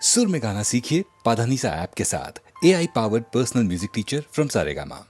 सुर में गाना सीखिए पाधानीसा ऐप के साथ। AI powered personal music teacher from Saregama.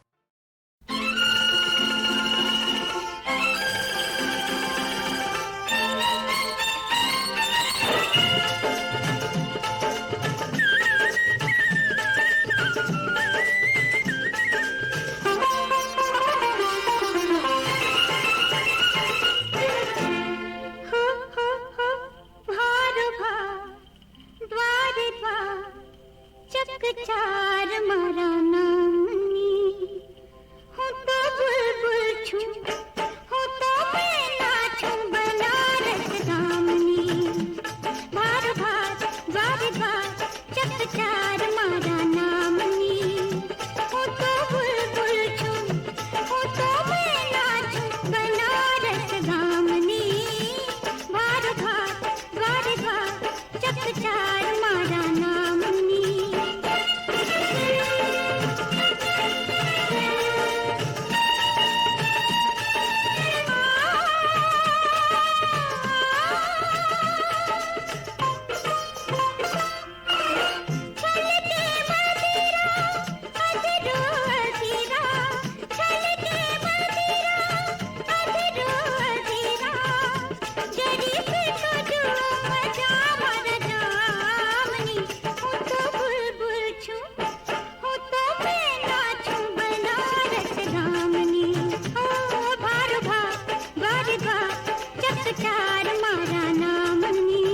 चार मारा नामनी हो तो बुलबुल छू हो तो मैं नाचूं बनारस गामनी भार भार द्वार द्वार चक चार मारा नामनी हो तो बुलबुल छू हो तो मैं नाचूं बनारस गामनी भार भार द्वार द्वार चक चार मारा नामनी। चार मारा नामनी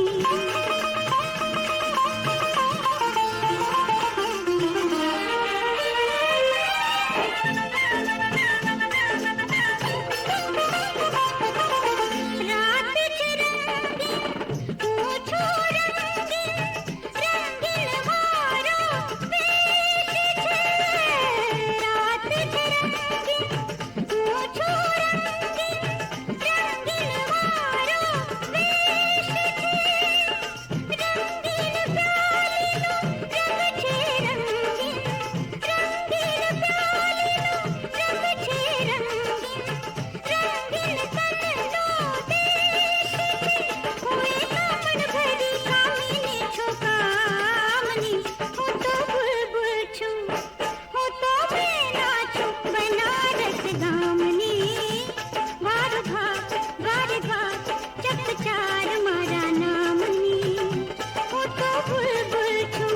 रात चिरंगी पूछो रंगीन रंगीन हारो वेश छे रात चिरंगी पूछो रंगीन रंगीन हारो वेश छे रंगीन प्यालीनो रंग छे रंगीन रंगीन प्यालीनो रंग छे रंगीन रंगीन तननो देश हुए कामन भरी कामिनी छोकामनी हो तो बुलबुल छू हो तो मैं नाचूं बनारस गामनी वार भाग चक चार मारा नामनी हो तो बुलबुल छू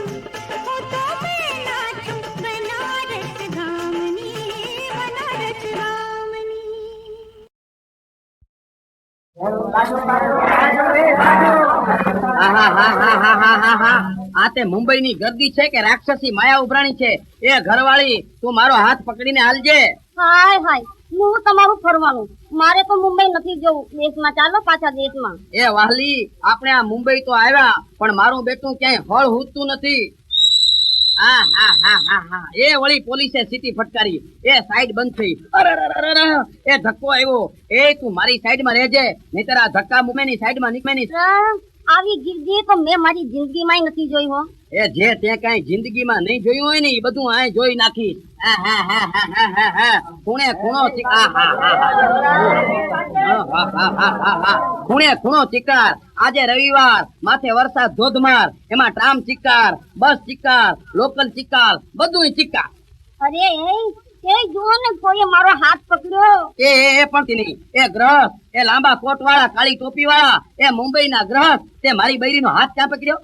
हो तो मैं नाचूं बनारस गामनी बनारस गामनी। આ તે મુંબઈની ગર્દી છે કે રાક્ષસી માયા ઉભરાણી છે? એ ઘરવાળી તું મારો હાથ પકડીને હાલજે. હાય હાય હું તમારું ફરવાનું, મારે તો મુંબઈ નથી જવું, દેશમાં ચાલો પાછા દેશમાં. એ વાહલી, આપણે આ મુંબઈ તો આવ્યા પણ મારું બેટું ક્યાંય હળ હૂતું નથી. હા હા હા હા હા એ વળી પોલીસે સીટી ફટકારી, એ સાઈડ બંધ થઈ. અરે એ ધક્કો આવ્યો. એ તું મારી સાઈડમાં રહેજે, નહીતર આ ધક્કા મુંબઈની સાઈડમાં નીકળેની. આવી ગીર્દી તો મેં મારી જિંદગીમાં નથી જોઈ હો. એ જે તે કઈ જિંદગીમાં નહીં જોયું હોય ને એ બધું આ જોઈ નાખી. ખૂણે ખૂણો ખૂણે ખૂણો ચિકાર. આજે રવિવાર, માથે વરસાદ ધોધમાર, એમાં ટ્રામ ચિકાર, બસ ચિકાર, લોકલ ચિકાર, બધું ચિકાર. અરે એ જુઓ ને કોઈએ મારો હાથ પકડ્યો. એ પણ નહીં, એ ગ્રહસ્થ, એ લાંબા કોટ વાળા, કાળી ટોપી વાળા, એ મુંબઈના ગ્રહસ્થ, તે મારી બૈરીનો હાથ ક્યાં પકડ્યો?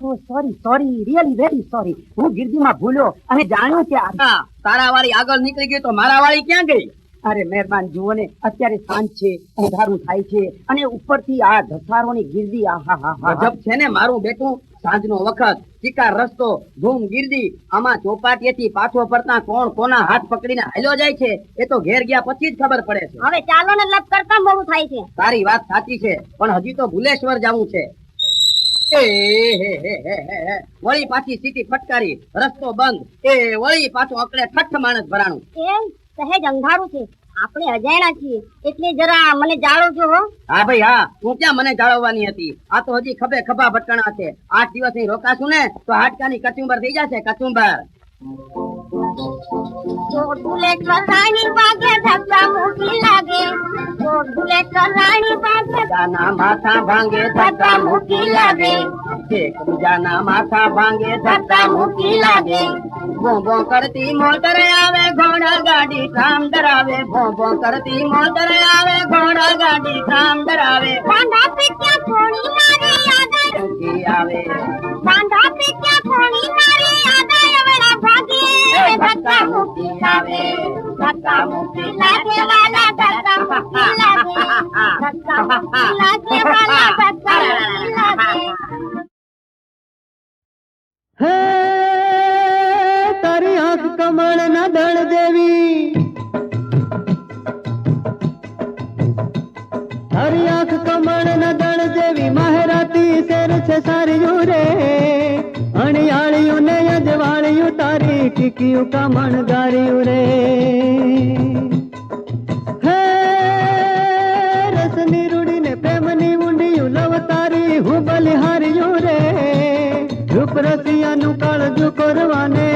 સોરી રિયલી વેરી સોરી, હું ગિરદીમાં ભૂલ્યો અને જાણ્યું કે તારા વાળી આગળ નીકળી ગઈ તો મારા વાળી ક્યાં ગઈ? અરે મહેરબાન, જુઓ ને અત્યારે સાંજ છે, અંધારું થાય છે અને ઉપરથી આ ધસારોની ગિરદી, ગજબ છે ને મારું બેટું. સાંજનો વખત, ચિકાર રસ્તો, ધૂમ ગિરદી, આમાં ચોપાટીએથી પાછો ફરતા કોણ કોના હાથ પકડીને હાલ્યો જાય છે એ તો ઘેર ગયા પછી જ ખબર પડે છે. હવે ચાલો ને, લપ કરતા મોડું થાય છે. તારી વાત સાચી છે પણ હજી તો ભુલેશ્વર જવું છે. વળી પાછી સીટી ફટકારી, રસ્તો બંધ. એ વળી પાછું અકડે ઠઠ માણસ ભરાણું. સહેજ અંધારું છે, આપણે અજાણ્યા છીએ એટલે જરા મને જાળવજો હો. હા ભાઈ હા, તું ક્યાં મને જાળવવાની હતી? આ તો હજી ખભે ખભા ભટકણા છે. 8 દિવસ અહીં રોકાશું ને તો હાડકાની કચુંબર થઈ જશે, કચુંબર. જો બુલેટ રાણી વાગે ધક્કા મૂકી લાગે જો બુલેટ રાણી વાગે બીજાના માથા ભાંગે ધક્કા મૂકી લાગે એકબીજાના માથા ભાંગે ધક્કા મૂકી લાગે ભોંભો કરતી મોટર આવે ઘોડા ગાડી કામ ડરાવે ભોંભો કરતી મોટર આવે ઘોડા ગાડી કામ ડરાવે બાંધા પીટ્યા થોડી મારે યાદ મૂકી આવે બાંધા પીટ્યા થોડી મારે યાદ આવડા ભાગે ધક્કા મૂકી આવે ધક્કા મૂકી લાગે વાલા ધક્કા મૂકી લાગે ધક્કા મૂકી લાગે વાલા ધક્કા મૂકી લાગે હે તારી આંખ કમળ ના દળ દેવી તારી આંખ કમળ ના દળ દેવી માહેરાતી શેર છે સારિયું રે અણિયાળિયું ને અજવાળિયું તારી કીકિયું કમણ ગારિયું રે હે રસની રૂડીને પ્રેમની ઊંડિયું લવ તારી હું બલિહારિયું રે રૂપ રસિયાનું કાળજું કરવાને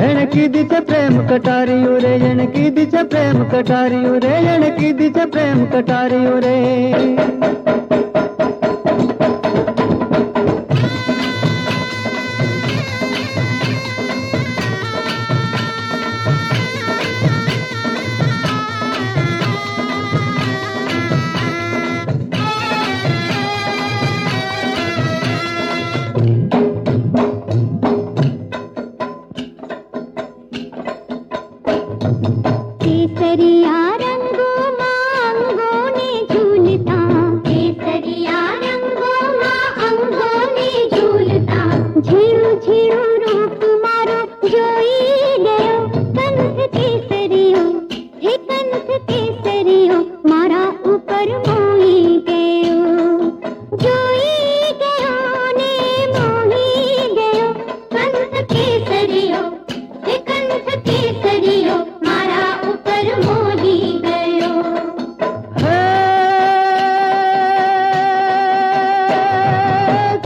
એને કીધી છે પ્રેમ કટારિયું રે એને કીધી છે પ્રેમ કટારિયું રે એને કીધી છે પ્રેમ કટારિયું રે केसरिया रंगों मां अंगों ने झूलता केसरिया रंगों मां अंगों ने झूलता झीणु झीणु रूप मारो जोई गयो कंठ केसरियो हे कंठ केसरियो मारा ऊपर मोही गयो जोई गयो ने मोही गयो कंठ केसरियो हे कंठ केसरियो मारा ऊपर मोही गयो હે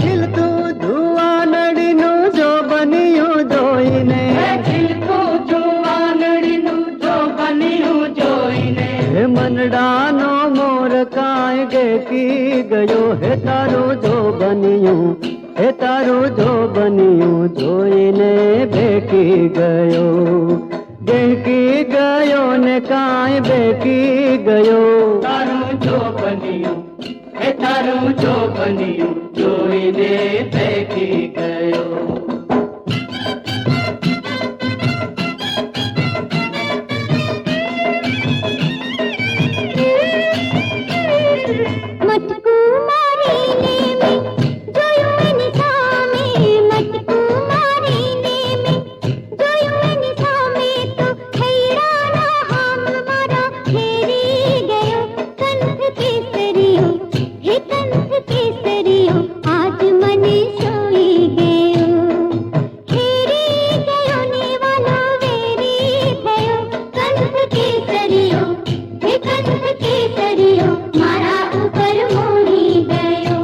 ખીલતું જુવાનડીનું જો બન્યું જોઈને ખીલતું જુવાનડીનું જો બન્યું જોઈને હે મનડાનો મોર કાંઈ ગેકી ગયો હે તારું જો બન્યું હે તારું જો બન્યું જોઈને બેકી ગયો બેકી ગયો ને કાંઈ બેકી ગયો તારું જો બન્યું હે તારું જો બન્યું જોઈને બેકી ગયો मटकू मारीने में जोયું એની સામે મટકू मारीने में જોયું એની સામે તો ખૈડાના હામ મારા ફેરી ગયો કંઠ કેસરીયો હે કંઠ કેસરીયો આજ મને સોઈ ગયો ફેરી ગયો ને વાલો વેરી થયો કંઠ કેસરીયો હે કંઠ કેસરીયો મારા ઉપર મોહી ગયો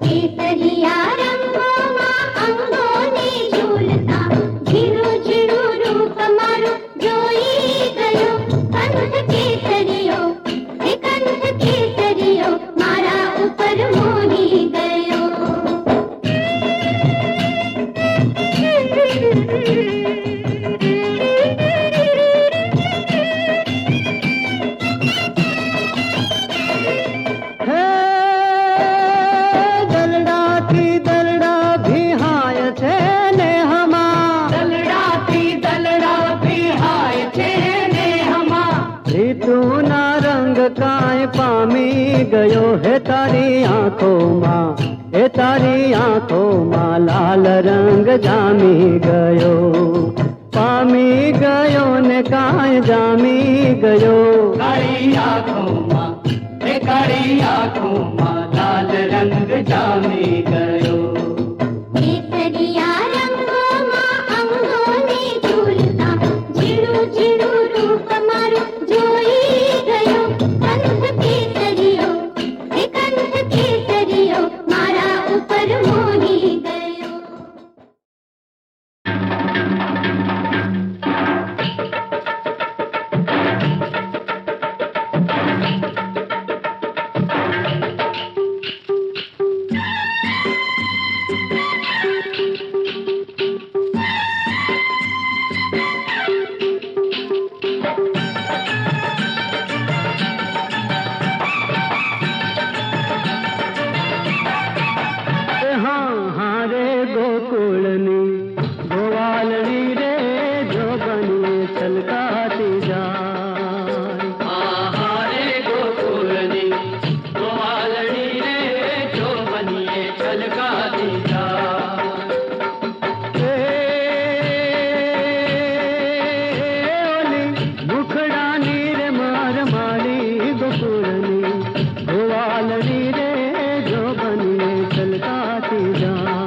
કેસરિયા રંગોમાં અંગોને ઝૂલતા ઝીણું ઝીણું રૂપ મારું જોઈ ગયો કંઠ કેસરિયો હે કંઠ કેસરિયો મારા ઉપર મોહી ગયો હે દલડાથી દલડા ભીહાય છે ને હમા દલડાથી દલડા ભીહાય છે ને હમા રીતુના રંગ કાંઈ પામી ગયો હે તારી આંખોમાં હે તારી આંખોમાં લાલ રંગ જામી ગયો પામી ગયો ને કાંઈ જામી ગયો કાળી આંખોમાં હે કાળી આંખોમાં લાલ રંગ જામી ગયો કેસરિયા રંગોમાં અંગોને ઝૂલતા ઝીણું ઝીણું રૂપ મારું જોઈ ગયો કંઠ કેસરિયો હે કંઠ કેસરિયો મારા ઉપર મોહી ગયો गोकुळनी गोवालनी रे जो बनिए छलकाती जाए रे गोकुलनी गोवालनी रे जो बनिए छलकाती मुखडानी रे मार माली गोकुळनी गोवालनी रे जो बनिए छलकाती जाए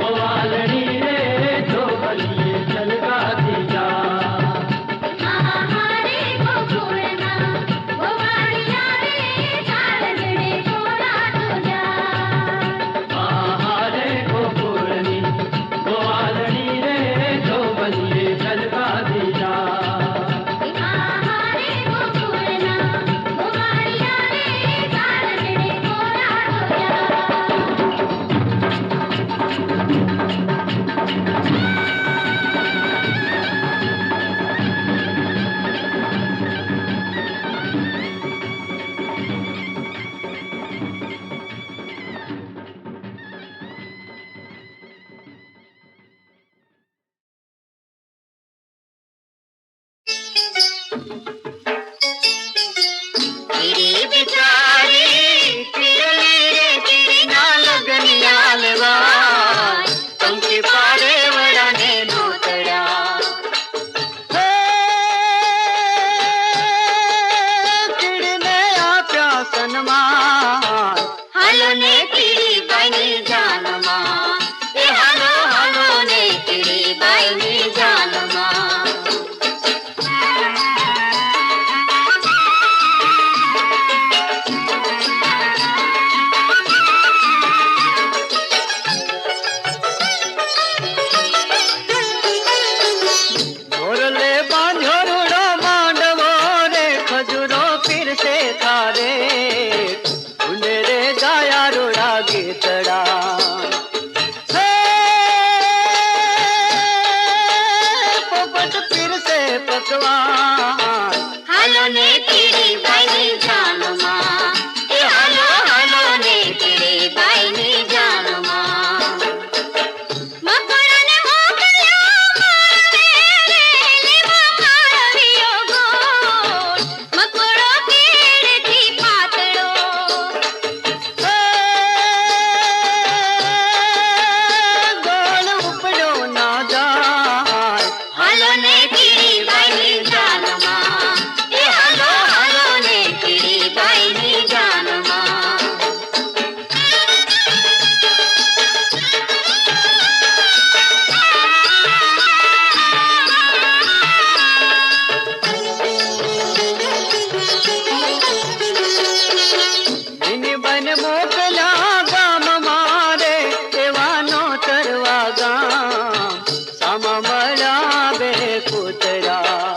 गोवालनी ભગવાન હાલો ને પીડી બાઈની જાનમાં એ હાલો હાલો ને પીડી બાઈની જાનમાં મકડાને મોકલ્યો મારવે રે લેવા મારવિયો ગોળ મકડો કેડથી પાતળો ગોળ ઉપડ્યો ના જાય હાલો ને પીડી બાઈની જાનમાં એ હાલો હાલો ને પીડી બાઈની જાનમાં મિની બન મોકલા ગામ મારે એવાનો તરવા ગામ સામા મળ્યા બે કૂતરા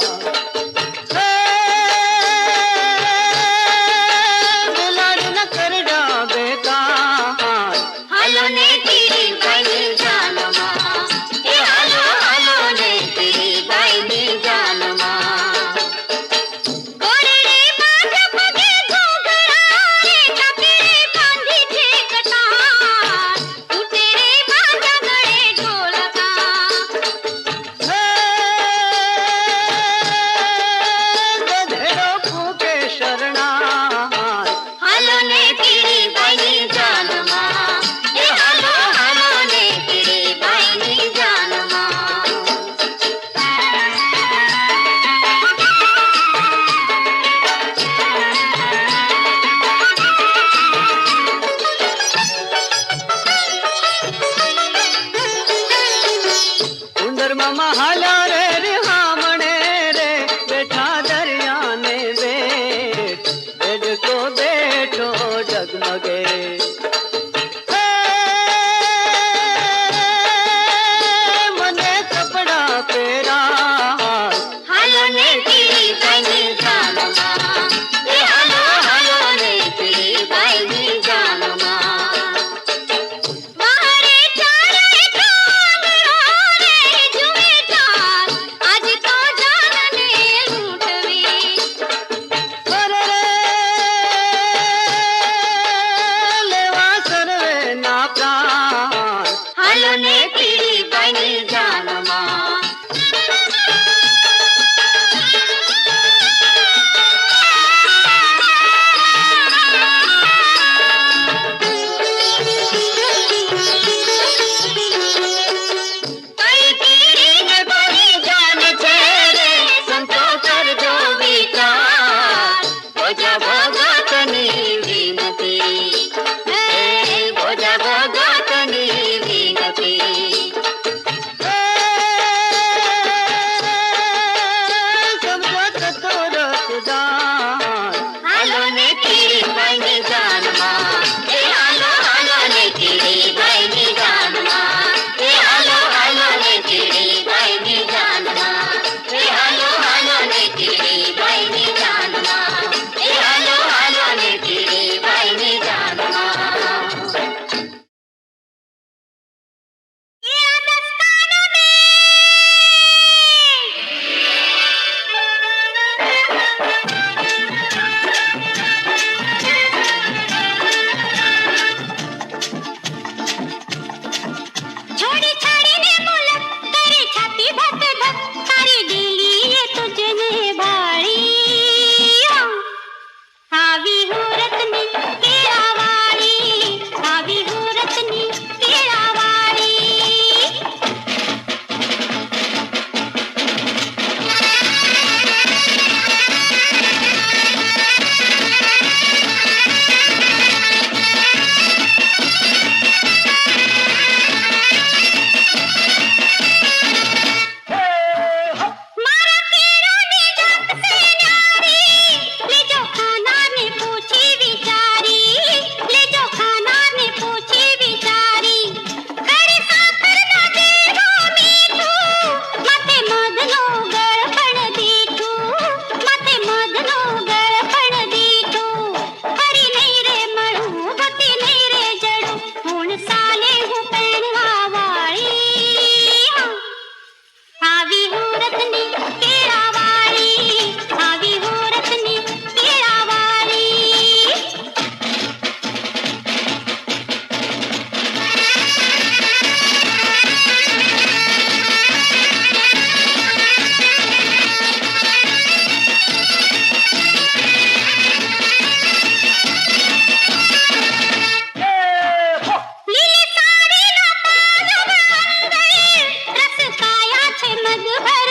બિલાડી ન કરડા બેકાર હાલો ને પીડી બાઈની જાનમાં એ હાલો હાલો ને પીડી બાઈની જાનમાં કોરડી માથે પગે ઘૂઘરા રે કપડે બાંધી છે કટાર ઉતે રે બાજા ગળે ઢોલકા ગધેડો ફૂકે શરણાર હાલો ને પીડી બાઈની જાનમાં એ હાલો હાલો ને પીડી બાઈની જાનમાં ઉંદરમાં મહાલા રે રિહામણે રે બેઠા દરિયાને બેટ બેડકો બેઠો ડગમગે મને કપડા પહેરા હાલો ને પીડી બાઈની જાનમાં એ હાલો હાલો ને પીડી બાઈની જાનમાં મારે ચારે કાંગડો રે જુએ ચાલ है